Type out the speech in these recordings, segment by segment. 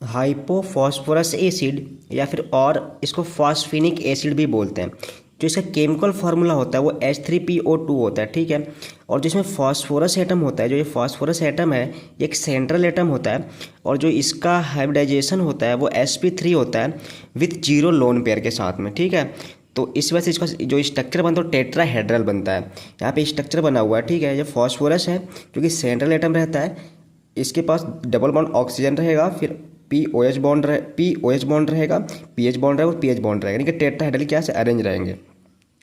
Hypophosphorous acid या फिर और इसको फॉस्फेनिक एसिड भी बोलते हैं। जो इसका केमिकल फार्मूला होता है वो H3PO2 होता है, ठीक है। और जिसमें फॉस्फोरस एटम होता है, जो ये फॉस्फोरस एटम है ये एक सेंट्रल एटम होता है। और जो इसका हाइब्रिडाइजेशन होता है वो sp3 होता है विथ 0 लोन पेयर के साथ में, ठीक है। तो इस वजह से इसका जो स्ट्रक्चर बनता है वो टेट्राहेड्रल बनता है। यहाँ पे स्ट्रक्चर बना हुआ है, ठीक है। ये फॉस्फोरस है जो कि सेंट्रल एटम रहता है, इसके पास डबल बॉन्ड ऑक्सीजन रहेगा, फिर पी ओ एच बॉन्ड रहेगा, पी एच बॉन्ड रहेगा और पी एच बॉन्ड रहेगा, यानी कि टेट्राहेड्रल क्या से अरेंज रहेंगे।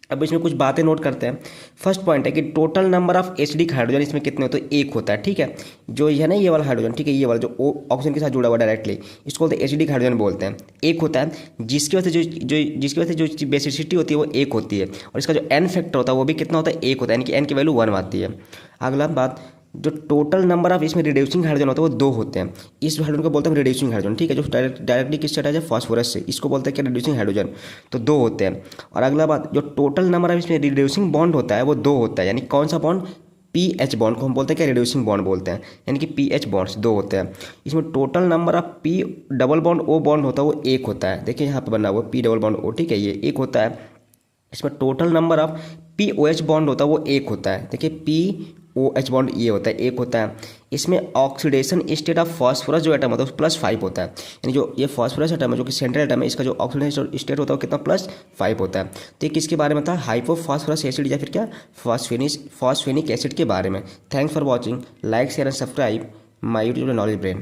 अब इसमें कुछ बातें नोट करते हैं। फर्स्ट पॉइंट है कि total number of acidic hydrogen इसमें कितने होते हैं, तो एक होता है, ठीक है। जो ये है ना ये वाला हाइड्रोजन, ठीक है, ये वाला जो ऑक्सीजन के साथ जुड़ा हुआ डायरेक्टली, इसको बोलते हैं एसिडिक हाइड्रोजन बोलते हैं। एक होता है जिसकी वजह से जिसकी वजह से जो बेसिसिटी होती है वो एक होती है, और इसका जो एन फैक्टर होता है वो भी कितना होता है, एक होता है, यानी कि एन की वैल्यू 1 आती है। अगला बात, जो टोटल नंबर ऑफ इसमें रिड्यूसिंग हाइड्रोजन होता है वो 2 होते हैं। इस हाइड्रोजन को बोलते हैं रिड्यूसिंग हाइड्रोजन, ठीक है, जो डायरेक्टली किससे अटैच है, फास्फोरस से, इसको बोलते हैं क्या, रिड्यूसिंग हाइड्रोजन। तो 2 होते हैं। और अगला बात, जो टोटल नंबर ऑफ इसमें रिड्यूसिंग बॉन्ड होता है वो 2 होता है, यानी कौन सा बॉन्ड, पी एच बॉन्ड को हम बोलते हैं क्या, रिड्यूसिंग बॉन्ड बोलते हैं, यानी कि पी एच बॉन्ड्स 2 होते हैं। इसमें total number of P double bond O bond होता है वो 1 होता है। देखिए यहाँ पे बना हुआ पी डबल बॉन्ड ओ, ठीक है, ये 1 होता है। इसमें total number of P O H bond होता है वो 1 होता है। देखिए पी ओ एच बॉन्ड ये होता है, 1 होता है। इसमें ऑक्सीडेशन स्टेट ऑफ फास्फोरस जो एटम होता है +5 होता है, यानी जो ये फास्फोरस एटम है जो कि सेंट्रल एटम है, इसका जो ऑक्सीडेशन स्टेट होता है वो कितना, +5 होता है। तो ये किसके बारे में था, हाइपोफॉस्फोरस एसिड या फिर क्या, फॉस्फेनिक एसिड के बारे में। Thanks for watching, like share and subscribe my YouTube knowledge brain.